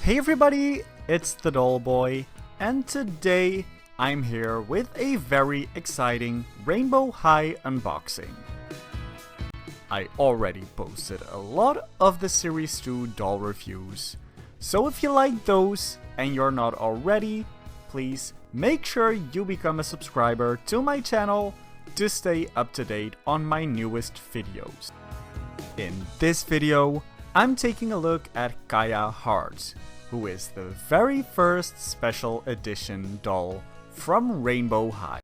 Hey everybody, it's the Doll Boy, and today I'm here with a very exciting Rainbow High unboxing. I already posted a lot of the Series 2 doll reviews, so if you like those and you're not already, please make sure you become a subscriber to my channel to stay up to date on my newest videos. In this video, I'm taking a look at Kaya Hart, who is the very first special edition doll from Rainbow High.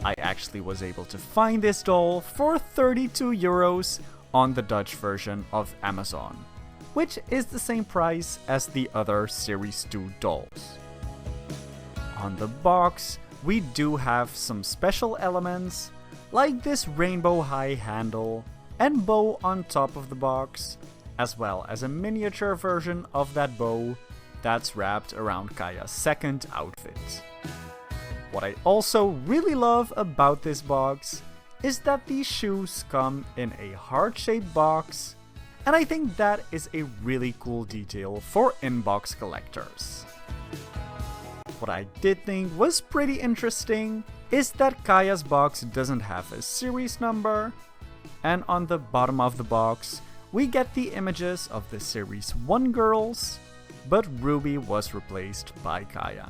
I actually was able to find this doll for 32 euros on the Dutch version of Amazon, which is the same price as the other Series 2 dolls. On the box, we do have some special elements, like this Rainbow High handle and bow on top of the box, as well as a miniature version of that bow that's wrapped around Kaya's second outfit. What I also really love about this box is that these shoes come in a heart-shaped box, and I think that is a really cool detail for in-box collectors. What I did think was pretty interesting is that Kaya's box doesn't have a series number, and on the bottom of the box we get the images of the Series 1 girls, but Ruby was replaced by Kaya.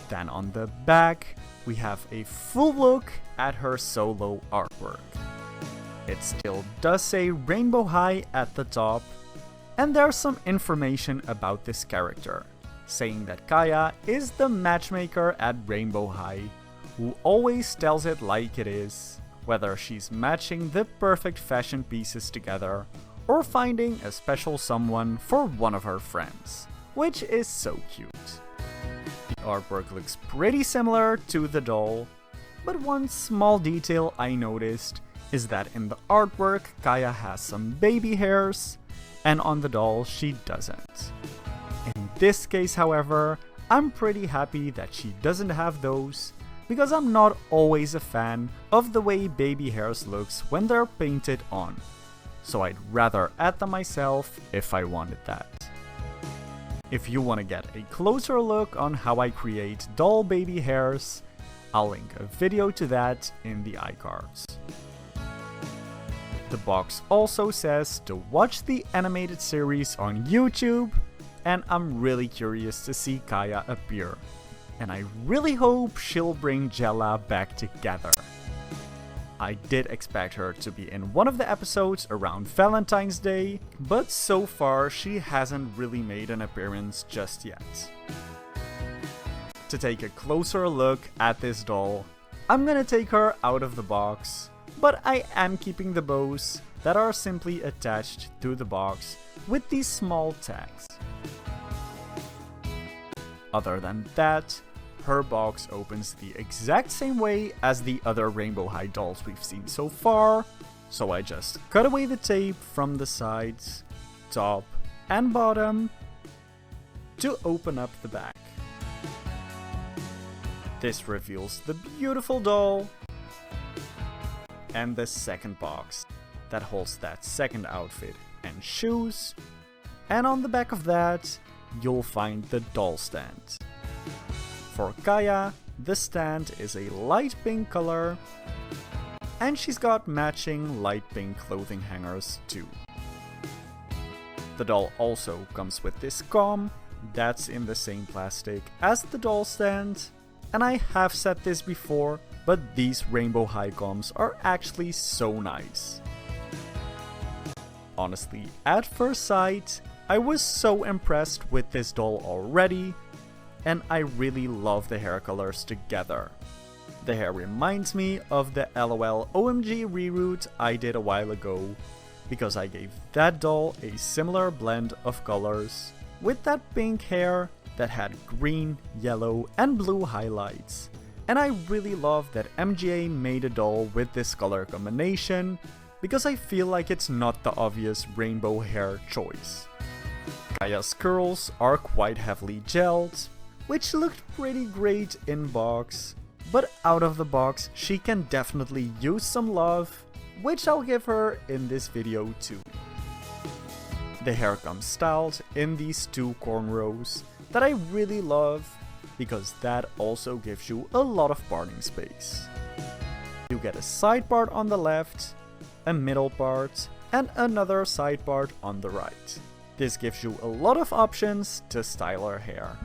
Then on the back, we have a full look at her solo artwork. It still does say Rainbow High at the top, and there's some information about this character, saying that Kaya is the matchmaker at Rainbow High, who always tells it like it is, whether she's matching the perfect fashion pieces together or finding a special someone for one of her friends, which is so cute. The artwork looks pretty similar to the doll, but one small detail I noticed is that in the artwork Kaya has some baby hairs, and on the doll she doesn't. In this case, however, I'm pretty happy that she doesn't have those, because I'm not always a fan of the way baby hairs looks when they're painted on, so I'd rather add them myself if I wanted that. If you want to get a closer look on how I create doll baby hairs, I'll link a video to that in the iCards. The box also says to watch the animated series on YouTube, and I'm really curious to see Kaya appear. And I really hope she'll bring Jella back together. I did expect her to be in one of the episodes around Valentine's Day, but so far she hasn't really made an appearance just yet. To take a closer look at this doll, I'm gonna take her out of the box, but I am keeping the bows that are simply attached to the box with these small tags. Other than that, her box opens the exact same way as the other Rainbow High dolls we've seen so far, so I just cut away the tape from the sides, top and bottom to open up the back. This reveals the beautiful doll and the second box that holds that second outfit and shoes, and on the back of that you'll find the doll stand. For Kaya, the stand is a light pink color, and she's got matching light pink clothing hangers too. The doll also comes with this comb that's in the same plastic as the doll stand, and I have said this before, but these Rainbow High combs are actually so nice. Honestly, at first sight, I was so impressed with this doll already, and I really love the hair colors together. The hair reminds me of the LOL OMG reroute I did a while ago, because I gave that doll a similar blend of colors, with that pink hair that had green, yellow and blue highlights. And I really love that MGA made a doll with this color combination, because I feel like it's not the obvious rainbow hair choice. Kaya's curls are quite heavily gelled, which looked pretty great in box, but out of the box she can definitely use some love, which I'll give her in this video too. The hair comes styled in these two cornrows that I really love because that also gives you a lot of parting space. You get a side part on the left, a middle part, and another side part on the right. This gives you a lot of options to style her hair.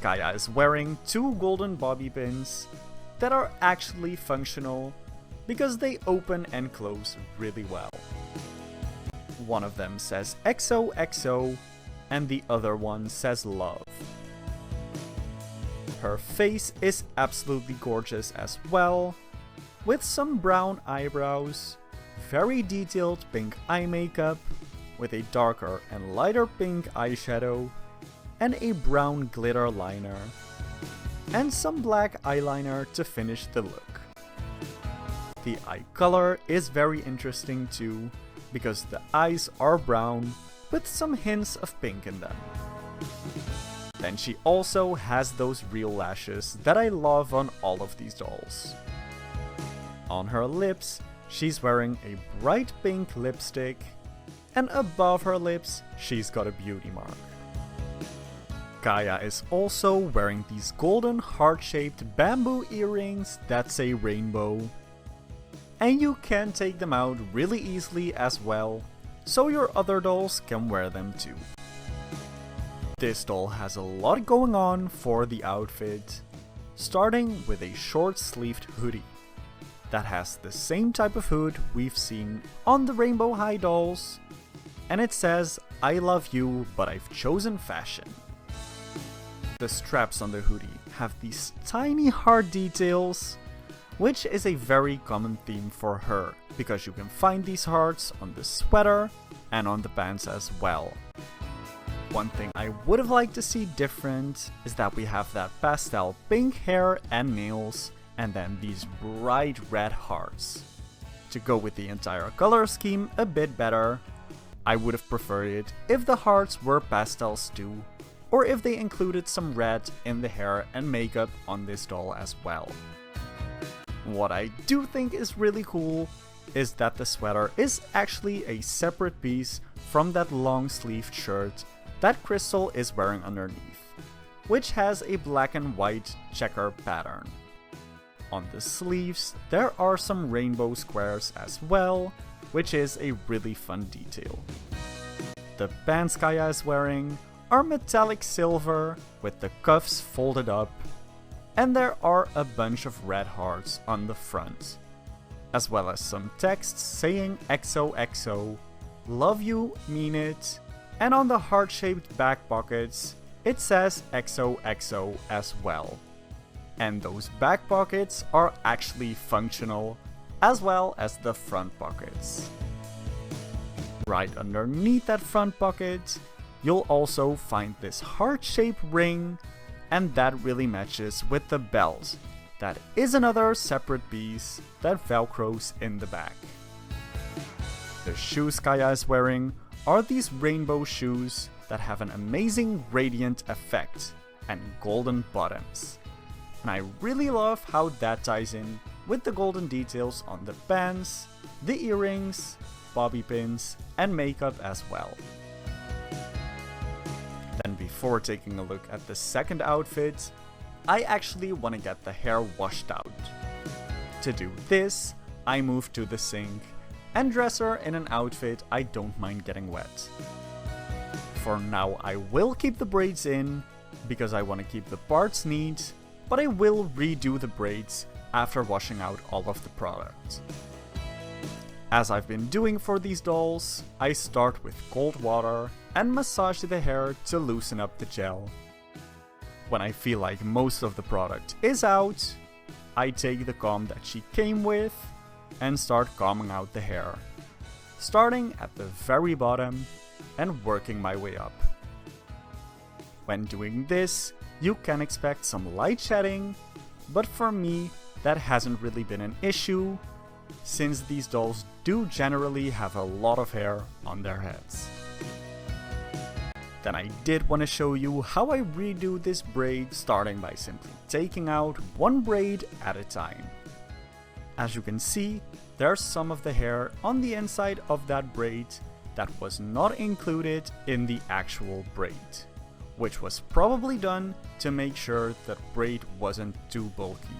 Kaya is wearing two golden bobby pins that are actually functional because they open and close really well. One of them says XOXO and the other one says love. Her face is absolutely gorgeous as well, with some brown eyebrows, very detailed pink eye makeup, with a darker and lighter pink eyeshadow, and a brown glitter liner, and some black eyeliner to finish the look. The eye color is very interesting too, because the eyes are brown with some hints of pink in them. Then she also has those real lashes that I love on all of these dolls. On her lips, she's wearing a bright pink lipstick, and above her lips, she's got a beauty mark. Kaya is also wearing these golden heart-shaped bamboo earrings that say rainbow. And you can take them out really easily as well, so your other dolls can wear them too. This doll has a lot going on for the outfit, starting with a short-sleeved hoodie that has the same type of hood we've seen on the Rainbow High dolls, and it says, "I love you, but I've chosen fashion." The straps on the hoodie have these tiny heart details, which is a very common theme for her, because you can find these hearts on the sweater and on the pants as well. One thing I would have liked to see different is that we have that pastel pink hair and nails, and then these bright red hearts. To go with the entire color scheme a bit better, I would have preferred it if the hearts were pastels too, or if they included some red in the hair and makeup on this doll as well. What I do think is really cool is that the sweater is actually a separate piece from that long sleeved shirt that Crystal is wearing underneath, which has a black and white checker pattern. On the sleeves, there are some rainbow squares as well, which is a really fun detail. The pants Kaya is wearing are metallic silver with the cuffs folded up, and there are a bunch of red hearts on the front, as well as some text saying XOXO, love you, mean it, and on the heart-shaped back pockets, it says XOXO as well. And those back pockets are actually functional, as well as the front pockets. Right underneath that front pocket, you'll also find this heart-shaped ring, and that really matches with the belt. That is another separate piece that velcros in the back. The shoes Kaya is wearing are these rainbow shoes that have an amazing radiant effect and golden bottoms. And I really love how that ties in with the golden details on the pants, the earrings, bobby pins, and makeup as well. Then before taking a look at the second outfit, I actually want to get the hair washed out. To do this, I move to the sink and dress her in an outfit I don't mind getting wet. For now, I will keep the braids in because I want to keep the parts neat, but I will redo the braids after washing out all of the product. As I've been doing for these dolls, I start with cold water and massage the hair to loosen up the gel. When I feel like most of the product is out, I take the comb that she came with and start combing out the hair, starting at the very bottom and working my way up. When doing this, you can expect some light shedding, but for me, that hasn't really been an issue, since these dolls do generally have a lot of hair on their heads. Then I did want to show you how I redo this braid, starting by simply taking out one braid at a time. As you can see, there's some of the hair on the inside of that braid that was not included in the actual braid, which was probably done to make sure that braid wasn't too bulky.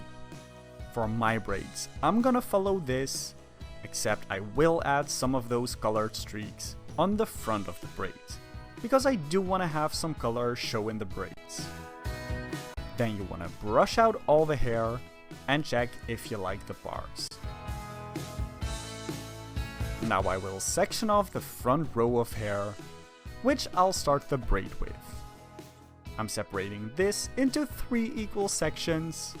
For my braids, I'm gonna follow this, except I will add some of those colored streaks on the front of the braid, because I do want to have some color show in the braids. Then you want to brush out all the hair and check if you like the parts. Now I will section off the front row of hair, which I'll start the braid with. I'm separating this into 3 equal sections,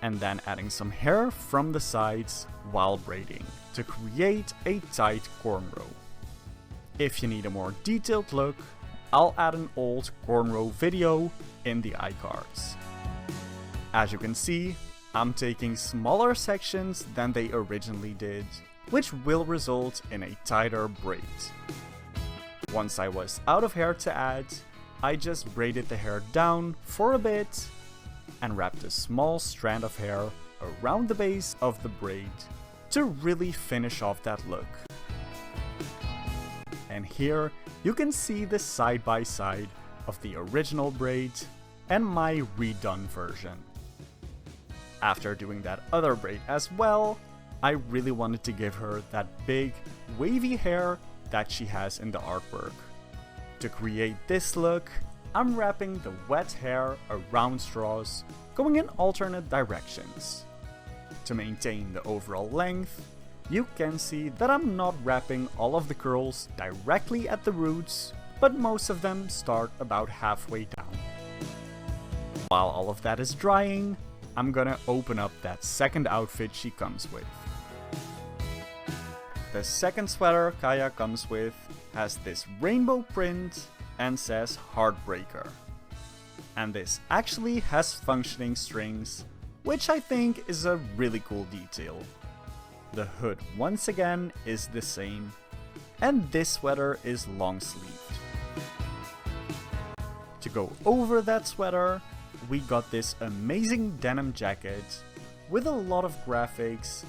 and then adding some hair from the sides while braiding to create a tight cornrow. If you need a more detailed look, I'll add an old cornrow video in the iCards. As you can see, I'm taking smaller sections than they originally did, which will result in a tighter braid. Once I was out of hair to add, I just braided the hair down for a bit and wrapped a small strand of hair around the base of the braid to really finish off that look. And here you can see the side by side of the original braid and my redone version. After doing that other braid as well, I really wanted to give her that big wavy hair that she has in the artwork. To create this look, I'm wrapping the wet hair around straws, going in alternate directions. To maintain the overall length, you can see that I'm not wrapping all of the curls directly at the roots, but most of them start about halfway down. While all of that is drying, I'm gonna open up that second outfit she comes with. The second sweater Kaya comes with has this rainbow print and says Heartbreaker. And this actually has functioning strings, which I think is a really cool detail. The hood once again is the same, and this sweater is long sleeved. To go over that sweater, we got this amazing denim jacket with a lot of graphics,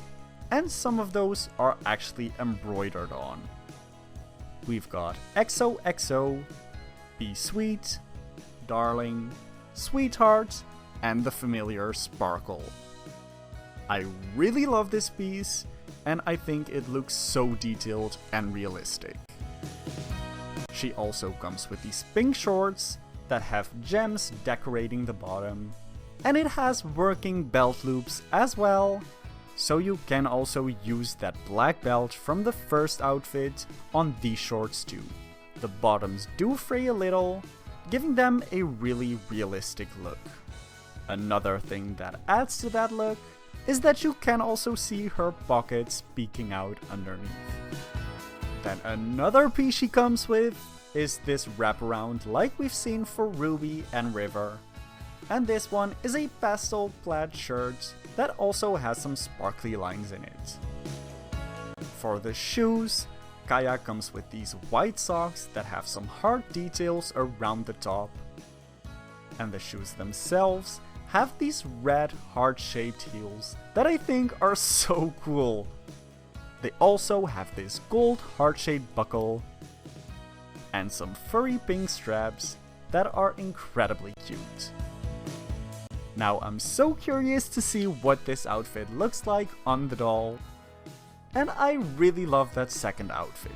and some of those are actually embroidered on. We've got XOXO, Be Sweet, Darling, Sweetheart, and the familiar Sparkle. I really love this piece, and I think it looks so detailed and realistic. She also comes with these pink shorts that have gems decorating the bottom, and it has working belt loops as well, so you can also use that black belt from the first outfit on these shorts too. The bottoms do fray a little, giving them a really realistic look. Another thing that adds to that look is that you can also see her pockets peeking out underneath. Then another piece she comes with is this wraparound like we've seen for Ruby and River. And this one is a pastel plaid shirt that also has some sparkly lines in it. For the shoes, Kaya comes with these white socks that have some heart details around the top. And the shoes themselves have these red heart-shaped heels that I think are so cool. They also have this gold heart-shaped buckle and some furry pink straps that are incredibly cute. Now I'm so curious to see what this outfit looks like on the doll, and I really love that second outfit.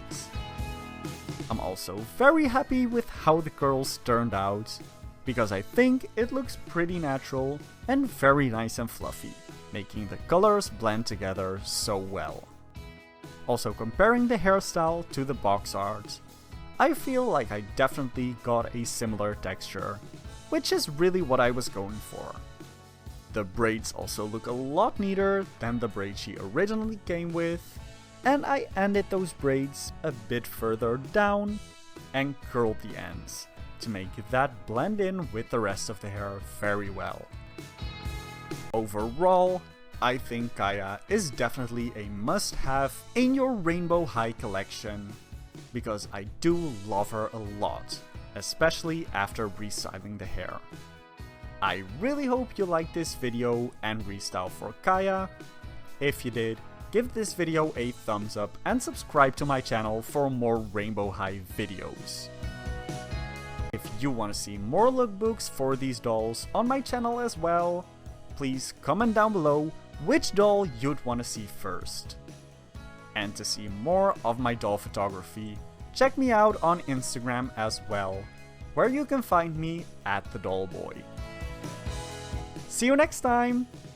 I'm also very happy with how the curls turned out, because I think it looks pretty natural and very nice and fluffy, making the colors blend together so well. Also, comparing the hairstyle to the box art, I feel like I definitely got a similar texture, which is really what I was going for. The braids also look a lot neater than the braids she originally came with, and I ended those braids a bit further down and curled the ends to make that blend in with the rest of the hair very well. Overall, I think Kaya is definitely a must-have in your Rainbow High collection, because I do love her a lot, especially after restyling the hair. I really hope you liked this video and restyle for Kaya. If you did, give this video a thumbs up and subscribe to my channel for more Rainbow High videos. If you want to see more lookbooks for these dolls on my channel as well, please comment down below which doll you'd want to see first. And to see more of my doll photography, check me out on Instagram as well, where you can find me at the Doll Boy. See you next time!